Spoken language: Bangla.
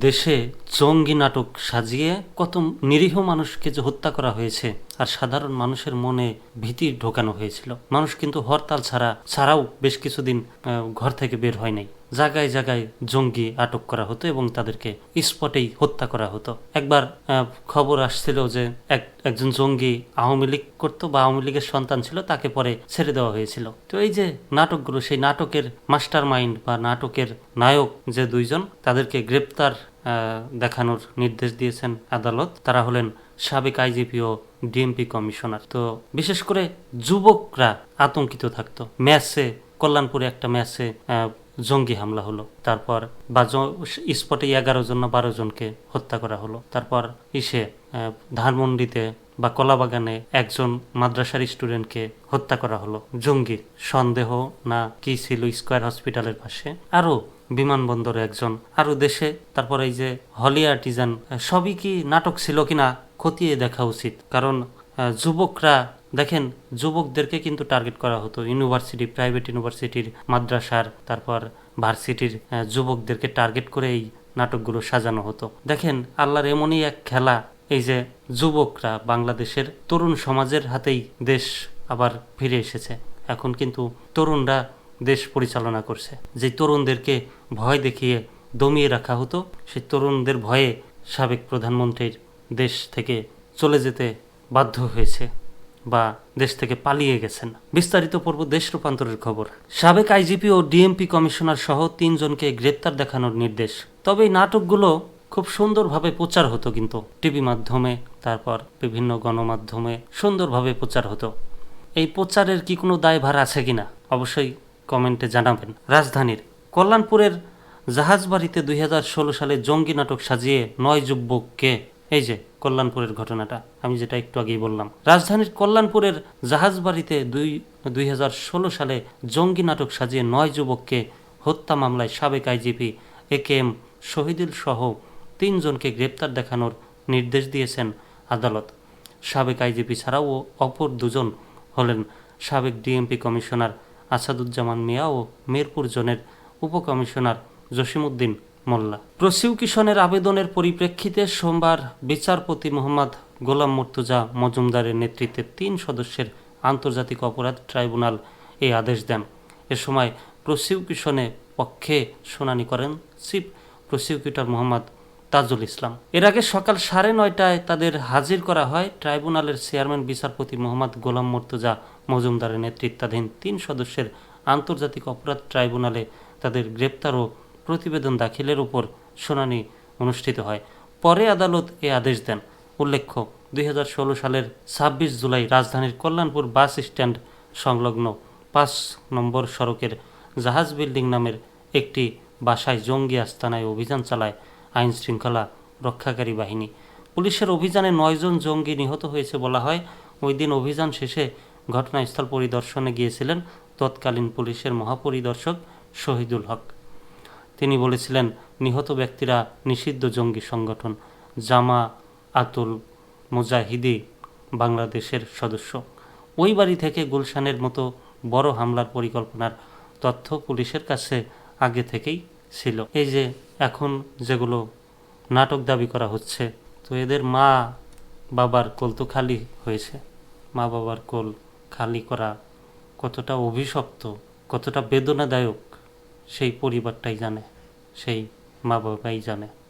দেশে জঙ্গি নাটক সাজিয়ে কত নিরীহ মানুষকে যে হত্যা করা হয়েছে আর সাধারণ মানুষের মনে ভীতি ঢোকানো হয়েছিল। মানুষ কিন্তু হরতাল ছাড়াও বেশ কিছুদিন ঘর থেকে বের হয় নাই। জায়গায় জায়গায় জঙ্গি আটক করা হতো এবং তাদেরকে স্পটেই হত্যা করা হতো। একবার খবর আসছিল যে একজন জঙ্গি আওয়ামী লীগ করতো বা আওয়ামী লীগের সন্তান ছিল, তাকে পরে ছেড়ে দেওয়া হয়েছিল। তো এই যে নাটকগুলো, সেই নাটকের মাস্টার মাইন্ড বা নাটকের নায়ক যে দুইজন, তাদেরকে গ্রেপ্তার দেখানোর নির্দেশ দিয়েছেন আদালত। তারা হলেন সাবেক আইজিপি ও ডিএমপি কমিশনার। তো বিশেষ করে যুবকরা আতঙ্কিত থাকতো। ম্যাচে, কল্যাণপুরে একটা ম্যাচে জঙ্গি হামলা হলো, তারপর স্পটে 11 জন না 12 জনকে হত্যা করা হলো। তারপর ধানমন্ডিতে বা কলাবাগানে একজন মাদ্রাসার স্টুডেন্টকে হত্যা করা হলো জঙ্গির সন্দেহ না কি ছিল স্কয়ার হসপিটালের পাশে। আরো বিমানবন্দরে একজন, আরো দেশে। তারপর এই যে হলি আর্টিজান, সবই কি নাটক ছিল কিনা খতিয়ে দেখা উচিত। কারণ যুবকরা দেখেন, যুবকদেরকে কিন্তু টার্গেট করা হতো। ইউনিভার্সিটি, প্রাইভেট ইউনিভার্সিটির, মাদ্রাসার, তারপর ভার্সিটির যুবকদেরকে টার্গেট করে এই নাটকগুলো সাজানো হতো। দেখেন, আল্লাহর এমনই এক খেলা, এই যে যুবকরা বাংলাদেশের তরুণ সমাজের হাতেই দেশ আবার ফিরে এসেছে। এখন কিন্তু তরুণরা দেশ পরিচালনা করছে। যে তরুণদেরকে ভয় দেখিয়ে দমিয়ে রাখা হতো, সেই তরুণদের ভয়ে সাবেক প্রধানমন্ত্রীর দেশ থেকে চলে যেতে বাধ্য হয়েছে বা দেশ থেকে পালিয়ে গেছেন। বিস্তারিত পর্ব দেশ রূপান্তরের খবর। সাবেক আইজিপি ও ডিএমপি কমিশনার সহ 3 জনকে গ্রেপ্তার দেখানোর নির্দেশ। তবে এই নাটকগুলো খুব সুন্দরভাবে প্রচার হতো, কিন্তু টিভি মাধ্যমে, তারপর বিভিন্ন গণমাধ্যমে সুন্দরভাবে প্রচার হতো। এই প্রচারের কি কোনো দায়ভার আছে কিনা অবশ্যই কমেন্টে জানাবেন। রাজধানীর কল্যাণপুরের জাহাজবাড়িতে 2016 সালে জঙ্গি নাটক সাজিয়ে 9 যুবককে, এই যে কল্যাণপুরের ঘটনাটা আমি যেটা একটু আগেই বললাম, রাজধানীর কল্যাণপুরের জাহাজবাড়িতে 2016 সালে জঙ্গি নাটক সাজিয়ে 9 যুবককে হত্যা মামলায় সাবেক আইজিপি AKM শহীদুল সহ 3 জনকে গ্রেপ্তার দেখানোর নির্দেশ দিয়েছেন আদালত। সাবেক আইজিপি ছাড়াও অপর 2 জন হলেন সাবেক ডিএমপি কমিশনার আসাদুজ্জামান মিয়া ও মিরপুর জোনের উপকমিশনার জসিমউদ্দিন মোল্লা। প্রসিকিউশনের আবেদনের পরিপ্রেক্ষিতে সোমবার বিচারপতি মোহাম্মদ গোলাম মুর্তজা মজুমদারের নেতৃত্বে 3 সদস্যের আন্তর্জাতিক অপরাধ ট্রাইব্যুনাল এই আদেশ দেন। এ সময় প্রসিকিউশনের পক্ষে শুনানি করেন চিফ প্রসিকিউটর মোহাম্মদ তাজুল ইসলাম। এর আগে সকাল 9:30টায় তাদের হাজির করা হয়। ট্রাইব্যুনালের চেয়ারম্যান বিচারপতি মোহাম্মদ গোলাম মুর্তজা মজুমদারের নেতৃত্বাধীন 3 সদস্যের আন্তর্জাতিক অপরাধ ট্রাইব্যুনালে তাদের গ্রেপ্তার ও প্রতিবেদন দাখিলের উপর শুনানি অনুষ্ঠিত হয়। পরে আদালত এ আদেশ দেন। উল্লেখ্য, 2016 সালের 26 জুলাই রাজধানীর কল্যাণপুর বাস স্ট্যান্ড সংলগ্ন 5 নম্বর সড়কের জাহাজ বিল্ডিং নামের একটি বাসায় জঙ্গি আস্তানায় অভিযান চালায় আইন শৃঙ্খলা রক্ষাকারী বাহিনী। পুলিশের অভিযানে 9 জন জঙ্গি নিহত হয়েছে বলা হয়। ওই দিন অভিযান শেষে ঘটনাস্থল পরিদর্শনে গিয়েছিলেন তৎকালীন পুলিশের মহাপরিদর্শক শহীদুল হক। তিনি বলেছিলেন, নিহত ব্যক্তিরা নিষিদ্ধ জঙ্গি সংগঠন জামাআতুল মুজাহিদিন বাংলাদেশের সদস্য। ওই বাড়ি থেকে গুলশানের মতো বড় হামলার পরিকল্পনার তথ্য পুলিশের কাছে আগে থেকেই ছিল। এই যে এখন যেগুলো নাটক দাবি করা হচ্ছে, তো এদের মা বাবার কোল তো খালি হয়েছে। মা বাবার কোল খালি করা কতটা অভিশপ্ত, কতটা বেদনাদায়ক সেই পরিবারটাই জানে, সেই মা বাবাই জানে।